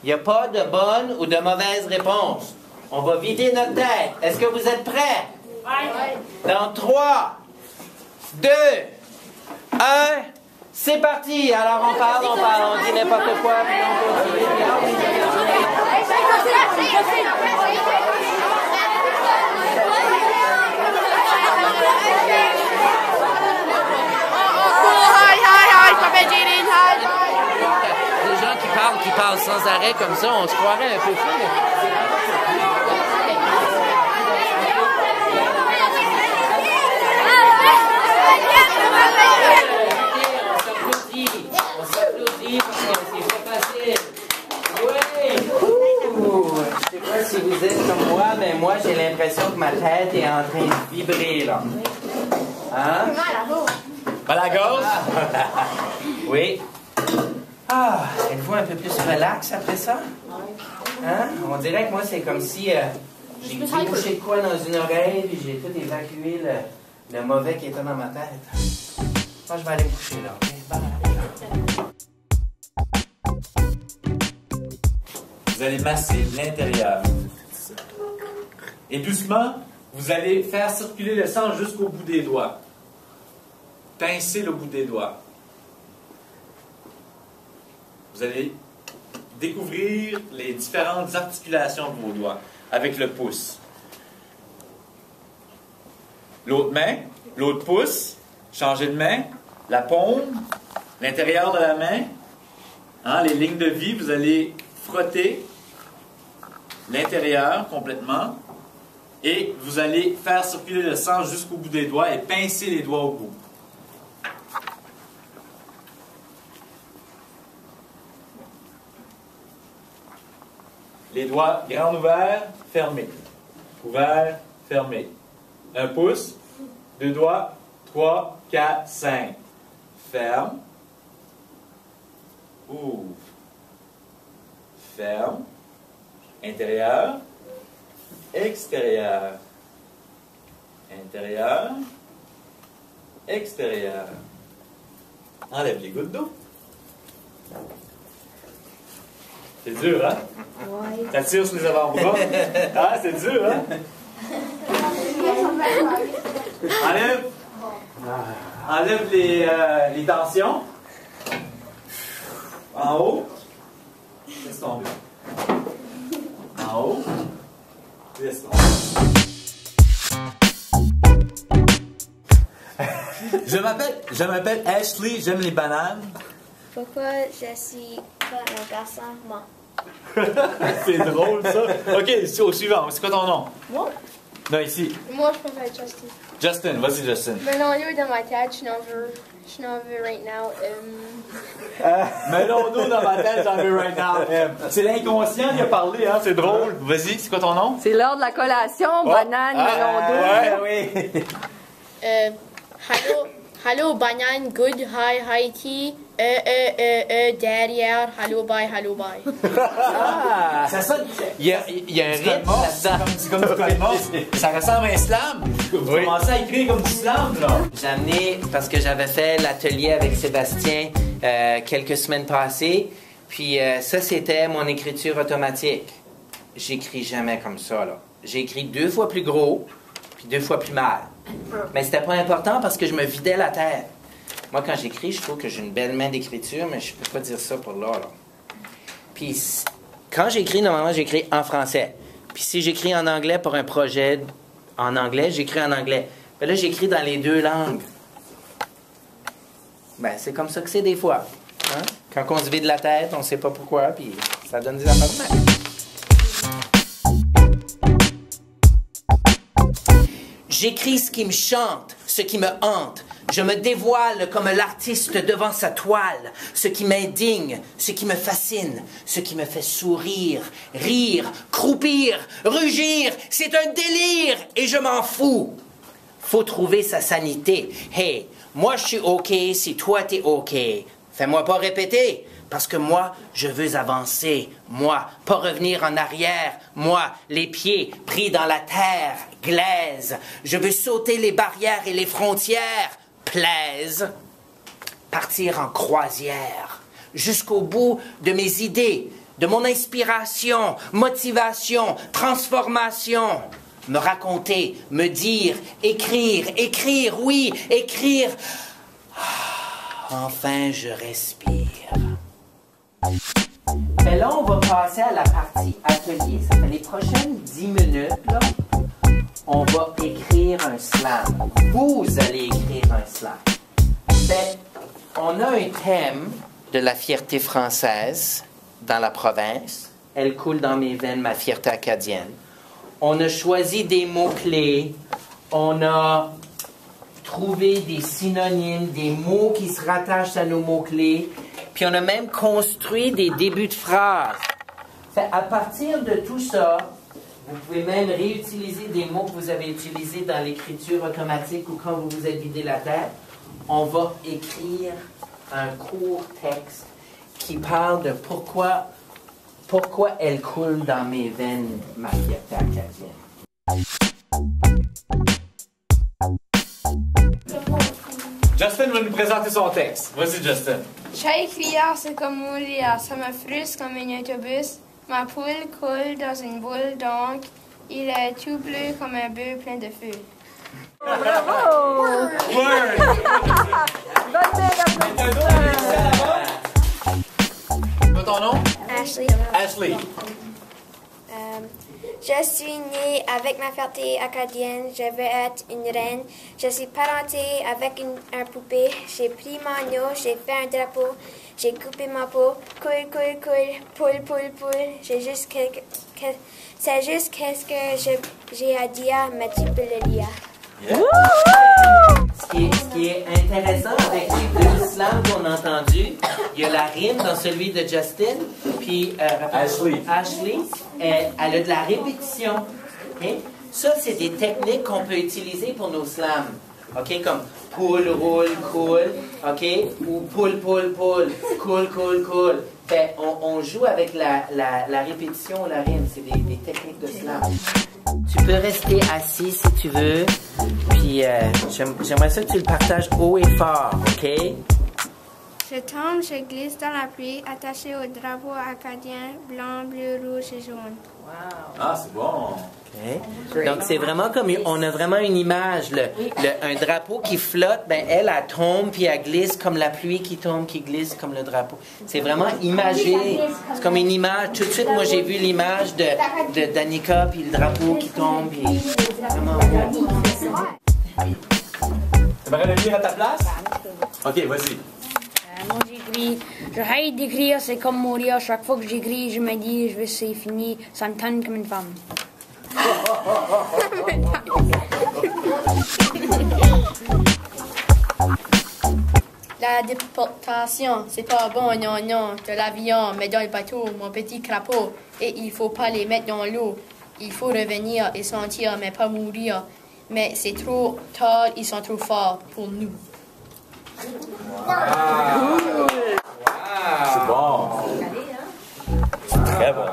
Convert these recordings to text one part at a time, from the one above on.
Il n'y a pas de bonne ou de mauvaise réponse. On va vider notre tête. Est-ce que vous êtes prêts? Oui. Dans 3, 2, 1, c'est parti. Alors on parle, on dit n'importe quoi, puis on continue. Les gens qui parlent sans arrêt comme ça, on se croirait un peu fou. On s'applaudit parce que c'est pas facile. Oui! Je sais pas si vous êtes comme moi, mais moi j'ai l'impression que ma tête est en train de vibrer là. Hein? Pas la gorge? Oui. Ah, êtes-vous un peu plus relax après ça? Hein? On dirait que moi, c'est comme si j'ai bouché de quoi dans une oreille puis j'ai tout évacué le mauvais qui était dans ma tête. Moi, je vais aller me coucher là. Okay? Bye. Vous allez masser l'intérieur. Et doucement, vous allez faire circuler le sang jusqu'au bout des doigts. Pincer le bout des doigts. Vous allez découvrir les différentes articulations de vos doigts avec le pouce. L'autre main, l'autre pouce, changez de main, la paume, l'intérieur de la main, hein, les lignes de vie, vous allez frotter l'intérieur complètement et vous allez faire circuler le sang jusqu'au bout des doigts et pincer les doigts au bout. Les doigts grands ouverts, fermés. Ouverts, fermés. Un pouce, deux doigts, 3, 4, 5. Ferme. Ouvre. Ferme. Intérieur. Extérieur. Intérieur. Extérieur. Enlève les gouttes d'eau. C'est dur, hein? Oui. Ça tire sur les avant-bras. Ah, c'est dur, hein? Enlève. Enlève les tensions. En haut. Laisse tomber. En haut. Laisse tomber. Je m'appelle Ashley, j'aime les bananes. Pourquoi je suis pas un garçon? Moi. C'est drôle, ça. OK, au suivant. C'est quoi ton nom? Moi? Non, ici. Moi, je m'appelle Justin. Justin, vas-y, Justin. Mais non, il est dans ma tête, je n'en veux right now. Mais non, nous, dans ma tête, j'en veux right now. C'est l'inconscient qui a parlé, hein? C'est drôle. Vas-y, c'est quoi ton nom? C'est l'heure de la collation, banane, melon d'eau. Ouais, oui. Hello, banane, good, hi, tea, derrière, hello, bye. Ah! Ça sonne. Il y a un rythme là-dedans. C'est comme du code mort. Ça ressemble à un slam. Vous commencez à écrire comme du slam, là. J'ai amené, parce que j'avais fait l'atelier avec Sébastien quelques semaines passées, puis ça, c'était mon écriture automatique. J'écris jamais comme ça, là. J'ai écrit 2 fois plus gros, puis 2 fois plus mal. Mais c'était pas important parce que je me vidais la tête. Moi, quand j'écris, je trouve que j'ai une belle main d'écriture, mais je peux pas dire ça pour là. Puis, quand j'écris, normalement, j'écris en français. Puis si j'écris en anglais pour un projet en anglais, j'écris en anglais. Mais là, j'écris dans les 2 langues. Ben, c'est comme ça que c'est des fois. Hein? Quand on se vide la tête, on sait pas pourquoi, puis ça donne des affaires de même. J'écris ce qui me chante, ce qui me hante. Je me dévoile comme l'artiste devant sa toile. Ce qui m'indigne, ce qui me fascine, ce qui me fait sourire, rire, croupir, rugir. C'est un délire et je m'en fous. Faut trouver sa sanité. Hey, moi je suis OK si toi t'es OK. Fais-moi pas répéter. Parce que moi, je veux avancer. Moi, pas revenir en arrière. Moi, les pieds pris dans la terre, glaise. Je veux sauter les barrières et les frontières, plaise. Partir en croisière, jusqu'au bout de mes idées. de mon inspiration, motivation, transformation. Me raconter, me dire, écrire, oui, écrire. Enfin, je respire. Mais là, on va passer à la partie atelier. Ça fait les prochaines 10 minutes, là, on va écrire un slam. Vous allez écrire un slam. Ben, on a un thème de la fierté française dans la province. Elle coule dans mes veines, ma fierté acadienne. On a choisi des mots-clés. On a trouvé des synonymes, des mots qui se rattachent à nos mots-clés. Puis on a même construit des débuts de phrases. Fait, à partir de tout ça, vous pouvez même réutiliser des mots que vous avez utilisés dans l'écriture automatique ou quand vous vous êtes vidé la tête. On va écrire un court texte qui parle de pourquoi elle coule dans mes veines, ma fierté acadienne. Justin va nous présenter son texte. Vas-y, Justin. Chaque criard, c'est comme mourir. Ça me frustre comme un autobus. Ma poule coule dans une boule, donc il est tout bleu comme un bœuf plein de feu. Bravo! Word! Quoi ton nom? Ashley. Ashley. Je suis née avec ma fierté acadienne. Je veux être une reine. Je suis parentée avec un poupée. J'ai pris mon eau, j'ai fait un drapeau. J'ai coupé ma peau. Coule, coule, coule. Poule, poule, poule. C'est juste qu'est-ce que j'ai à dire, mais tu peux le lire. Yeah. Ce qui est intéressant avec les deux slams qu'on a entendus, il y a la rime dans celui de Justin, puis Ashley, elle a de la répétition. Okay? Ça, c'est des techniques qu'on peut utiliser pour nos slams. Okay? Comme poule, roule, coule, okay? Ou poule, poule, poule, coule, coule, coule. Fait, on joue avec la répétition, la rime. C'est des techniques de slam. Tu peux rester assis si tu veux. Puis j'aimerais ça que tu le partages haut et fort, OK? Je tombe, je glisse dans la pluie, attaché au drapeau acadien, blanc, bleu, rouge et jaune. Wow. Ah, c'est bon. Okay. Donc, c'est vraiment comme, on a vraiment une image, un drapeau qui flotte, ben elle tombe puis elle glisse comme la pluie qui tombe, qui glisse comme le drapeau. C'est vraiment imagé, c'est comme une image. Tout de suite, moi, j'ai vu l'image de Danica puis le drapeau qui tombe, puis vraiment beau. Tu aimerais le lire à ta place? OK, vas-y. Moi, j'écris. J'arrête d'écrire, c'est comme mourir. Chaque fois que j'écris, je me dis, je vais, c'est fini. Ça me tente comme une femme. La déportation, c'est pas bon, non, non. De l'avion, mais dans le bateau, mon petit crapaud. Et il faut pas les mettre dans l'eau. Il faut revenir et sentir, mais pas mourir. Mais c'est trop tard, ils sont trop forts pour nous. Wow. C'est bon. C'est très bon.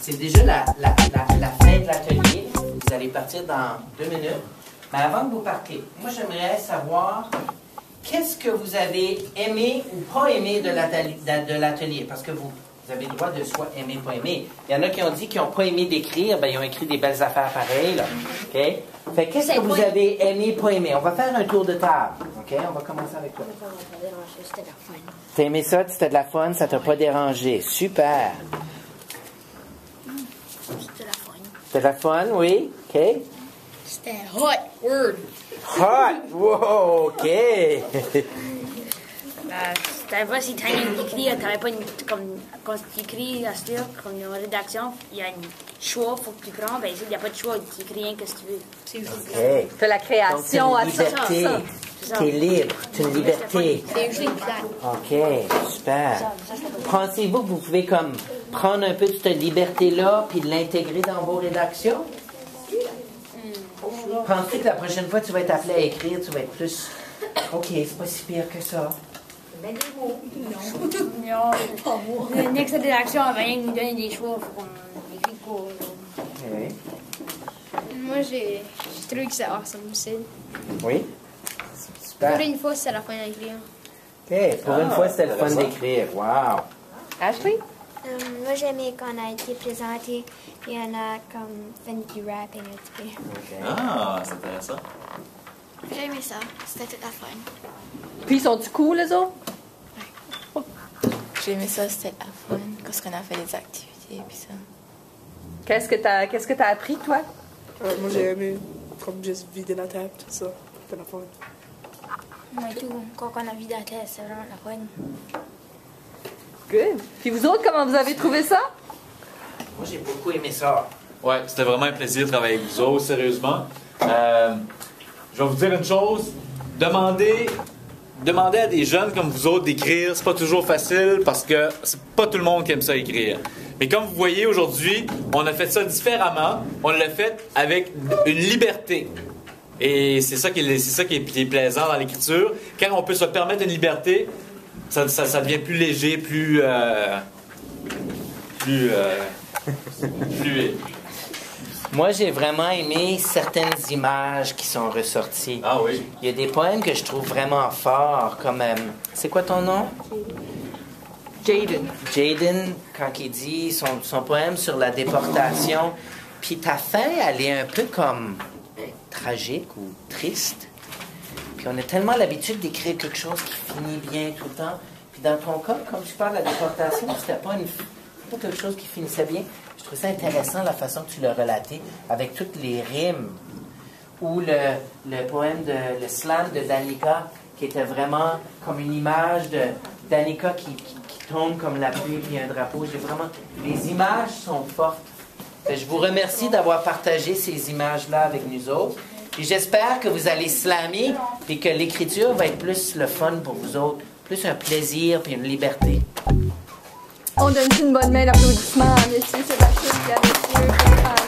C'est déjà la fin de l'atelier. Vous allez partir dans 2 minutes. Mais avant que vous partez, moi j'aimerais savoir qu'est-ce que vous avez aimé ou pas aimé de l'atelier. Parce que vous avez le droit de soit aimer, pas aimer. Il y en a qui ont dit qu'ils n'ont pas aimé d'écrire, ben ils ont écrit des belles affaires pareilles. Là. Okay? Fait qu'est-ce que vous avez aimé, pas aimé? On va faire un tour de table. OK? On va commencer avec toi. T'as aimé ça? C'était de la fun? Ça t'a pas dérangé? Super! C'était la fun. C'était de la fun, oui? OK? C'était hot word. Hot! Wow! OK! T'avais pas si t'avais d'écrire, t'avais pas comme quand tu écris à ce comme une rédaction, il y a un choix, faut que tu prends, ben il n'y a pas de choix, tu écris rien que ce que tu veux. C'est juste OK. Fais la création à Donc, c'est une liberté. T'es libre. C'est une liberté. C'est juste plate. OK, super. Pensez-vous que vous pouvez comme prendre un peu de cette liberté-là puis l'intégrer dans vos rédactions? Pensez que la prochaine fois que tu vas être appelé à écrire, tu vas être plus... OK, c'est pas si pire que ça. Non, pas moi. Le next rédaction, elle va rien nous donner des choix, faut qu'on écrit pour. OK. Moi, j'ai trouvé que c'est awesome. Oui? Pour Super. une fois, c'est la fin d'écrire. OK, pour une fois, c'était le fun d'écrire. Wow! Ashley? Moi, j'aimais quand on a été présenté, puis on a comme fait du rapping un petit peu. Ah, c'est intéressant. J'ai aimé ça. C'était toute la fun. Puis, sont-tu cool, les autres? J'ai aimé ça, c'était la fun, parce qu'on a fait des activités, puis ça. Qu'est-ce que t'as appris, toi? Moi, j'ai aimé comme juste vider la table, tout ça. C'était la fun. Moi, tout. Quand on a vidé la tête, c'est vraiment la fun. Good. Puis vous autres, comment vous avez trouvé ça? Moi, j'ai beaucoup aimé ça. Ouais, c'était vraiment un plaisir de travailler avec vous autres, sérieusement. Je vais vous dire une chose. Demandez à des jeunes comme vous autres d'écrire, c'est pas toujours facile parce que c'est pas tout le monde qui aime ça écrire. Mais comme vous voyez aujourd'hui, on a fait ça différemment. On l'a fait avec une liberté. Et c'est ça qui est plaisant dans l'écriture. Quand on peut se permettre une liberté, ça devient plus léger, plus fluide. Moi, j'ai vraiment aimé certaines images qui sont ressorties. Ah oui. Il y a des poèmes que je trouve vraiment forts, comme... c'est quoi ton nom? Jaden. Jaden, quand il dit son poème sur la déportation. Puis ta fin, elle est un peu comme tragique ou triste. Puis on a tellement l'habitude d'écrire quelque chose qui finit bien tout le temps. Puis dans ton cas, comme tu parles de la déportation, c'était pas quelque chose qui finissait bien. Je trouve ça intéressant la façon que tu l'as relaté, avec toutes les rimes. Ou le poème le slam de Danica, qui était vraiment comme une image de Danica qui tombe comme la pluie puis un drapeau. Les images sont fortes. Je vous remercie d'avoir partagé ces images-là avec nous autres. Puis j'espère que vous allez slammer et que l'écriture va être plus le fun pour vous autres, plus un plaisir puis une liberté. On donne une bonne main d'applaudissement à M. Sébastien et à M.